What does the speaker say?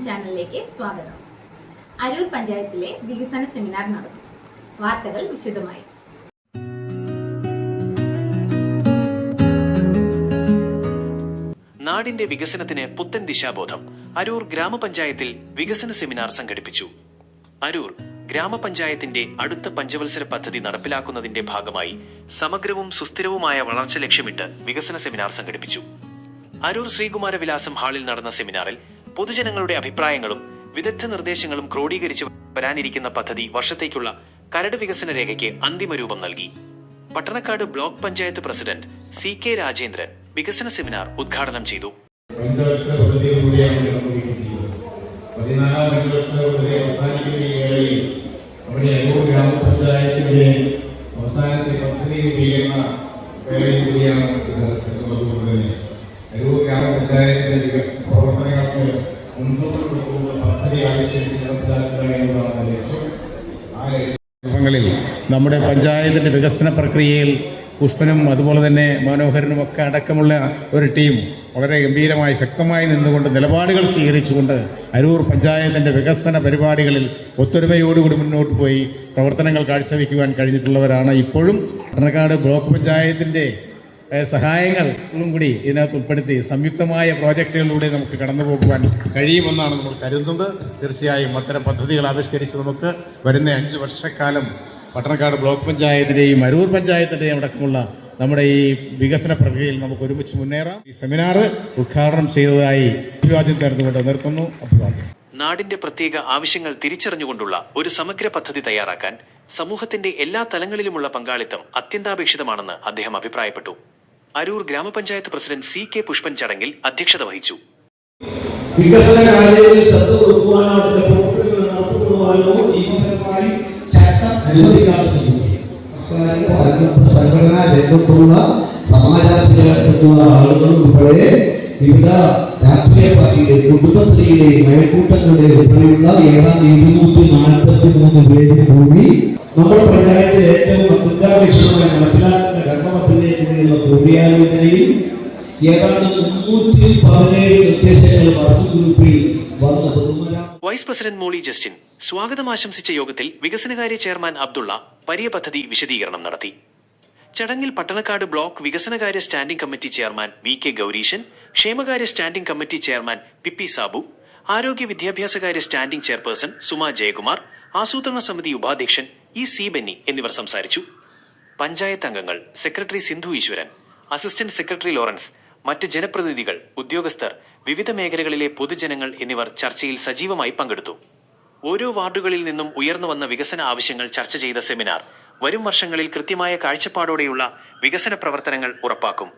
ചാനലിലേക്ക് സ്വാഗതം. അരൂർ പഞ്ചായത്തിലെ വികസന സെമിനാർ നടന്നു. വാർത്തകൾ വിശദമായി. നാടിന്റെ വികസനത്തിന് പുത്തൻ ദിശാബോധം. അരൂർ ഗ്രാമപഞ്ചായത്തിൽ വികസന സെമിനാർ സംഘടിപ്പിച്ചു. അരൂർ ഗ്രാമപഞ്ചായത്തിന്റെ അടുത്ത പഞ്ചവത്സര പദ്ധതി നടപ്പിലാക്കുന്നതിന്റെ ഭാഗമായി സമഗ്രവും സുസ്ഥിരവുമായ വളർച്ച ലക്ഷ്യമിട്ട് വികസന സെമിനാർ സംഘടിപ്പിച്ചു. അരൂർ ശ്രീകുമാരവിലാസം ഹാളിൽ നടന്ന സെമിനാറിൽ പൊതുജനങ്ങളുടെ അഭിപ്രായങ്ങളും വിദഗ്ധ നിർദ്ദേശങ്ങളും ക്രോഡീകരിച്ച് വരാനിരിക്കുന്ന പദ്ധതി വർഷത്തേക്കുള്ള കരട് വികസന രേഖയ്ക്ക് അന്തിമ രൂപം നൽകി. Pattanakkad block panchayat president CK Rajendran വികസന സെമിനാർ ഉദ്ഘാടനം ചെയ്തു. നമ്മുടെ പഞ്ചായത്തിൻ്റെ വികസന പ്രക്രിയയിൽ പുഷ്പനും അതുപോലെ തന്നെ മനോഹരനും ഒക്കെ അടക്കമുള്ള ഒരു ടീം വളരെ ഗംഭീരമായി ശക്തമായി നിന്നുകൊണ്ട് നിലപാടുകൾ സ്വീകരിച്ചുകൊണ്ട് അരൂർ പഞ്ചായത്തിൻ്റെ വികസന പരിപാടികളിൽ ഒത്തൊരുമയോടുകൂടി മുന്നോട്ട് പോയി പ്രവർത്തനങ്ങൾ കാഴ്ചവെക്കുവാൻ കഴിഞ്ഞിട്ടുള്ളവരാണ്. ഇപ്പോഴും പട്ടണക്കാട് ബ്ലോക്ക് പഞ്ചായത്തിൻ്റെ സഹായങ്ങളും കൂടി ഇതിനകത്ത് ഉൾപ്പെടുത്തി സംയുക്തമായ പ്രോജക്റ്റുകളിലൂടെ നമുക്ക് കടന്നു പോകുവാൻ കഴിയുമെന്നാണ് നമ്മൾ കരുതുന്നത്. തീർച്ചയായും അത്തരം പദ്ധതികൾ ആവിഷ്കരിച്ച് നമുക്ക് വരുന്ന 5 വർഷക്കാലം പട്ടണക്കാട് ബ്ലോക്ക് പഞ്ചായത്തിൻ്റെയും അരൂർ പഞ്ചായത്തിൻ്റെയും അടക്കമുള്ള നമ്മുടെ ഈ വികസന പ്രക്രിയയിൽ നമുക്ക് ഒരുമിച്ച് മുന്നേറാം. ഈ സെമിനാർ ഉദ്ഘാടനം ചെയ്തതായി അഭിവാദ്യം തരുന്നുകൊണ്ട് നിർത്തുന്നു. അഭിവാദ്യം. നാടിന്റെ പ്രത്യേക ആവശ്യങ്ങൾ തിരിച്ചറിഞ്ഞുകൊണ്ടുള്ള ഒരു സമഗ്ര പദ്ധതി തയ്യാറാക്കാൻ സമൂഹത്തിന്റെ എല്ലാ തലങ്ങളിലുമുള്ള പങ്കാളിത്തം അത്യന്താപേക്ഷിതമാണെന്ന് അദ്ദേഹം അഭിപ്രായപ്പെട്ടു. അരൂർ ഗ്രാമപഞ്ചായത്ത് പ്രസിഡന്റ് CK പുഷ്പൻ ചടങ്ങിൽ അധ്യക്ഷത വഹിച്ചു. വികസന കാര്യങ്ങളിൽ ശ്രദ്ധ കൊടുക്കുവാനോ സംഘടനാ രംഗത്തുള്ള സമാജത്തിലുള്ള ആളുകൾ ഉൾപ്പെടെ വിവിധ രാഷ്ട്രീയ പാർട്ടിയുടെ കുടുംബശ്രീയിലെ അയൽക്കൂട്ടങ്ങളുടെ ഉൾപ്പെടെയുള്ള ഏതാണ്ട് 243 പേര് കൂടി നമ്മുടെ പഞ്ചായത്തിൽ ഏറ്റവും അത്യന്താപേക്ഷിതമായി നടപ്പിലാക്കുന്ന കർമ്മപദ്ധതിയെക്കുറിച്ചുള്ള കൂടിയാലോചനയിൽ ഏതാണ്ട് 317 നിർദ്ദേശങ്ങൾ വർക്കിംഗ് ഗ്രൂപ്പിൽ വന്നു. വൈസ് പ്രസിഡന്റ് മോളി ജസ്റ്റിൻ സ്വാഗതം ആശംസിച്ച യോഗത്തിൽ വികസനകാര്യ ചെയർമാൻ അബ്ദുള്ള പരിയ പദ്ധതി വിശദീകരണം നടത്തി. ചടങ്ങിൽ പട്ടണക്കാട് ബ്ലോക്ക് വികസനകാര്യ standing committee chairman VK Gowreesan, ക്ഷേമകാര്യ standing committee chairman PP Sabu, ആരോഗ്യ വിദ്യാഭ്യാസകാര്യ സ്റ്റാൻഡിംഗ് ചെയർപേഴ്സൺ സുമ ജയകുമാർ, ആസൂത്രണ സമിതി ഉപാധ്യക്ഷൻ C ബെന്നി എന്നിവർ സംസാരിച്ചു. പഞ്ചായത്ത് അംഗങ്ങൾ, സെക്രട്ടറി സിന്ധു ഈശ്വരൻ, അസിസ്റ്റന്റ് സെക്രട്ടറി ലോറൻസ്, മറ്റ് ജനപ്രതിനിധികൾ, ഉദ്യോഗസ്ഥർ, വിവിധ മേഖലകളിലെ പൊതുജനങ്ങൾ എന്നിവർ ചർച്ചയിൽ സജീവമായി പങ്കെടുത്തു. ഓരോ വാർഡുകളിൽ നിന്നും ഉയർന്നു വന്ന വികസന ആവശ്യങ്ങൾ ചർച്ച ചെയ്ത സെമിനാർ വരും വർഷങ്ങളിൽ കൃത്യമായ കാഴ്ചപ്പാടോടെയുള്ള വികസന പ്രവർത്തനങ്ങൾ ഉറപ്പാക്കും.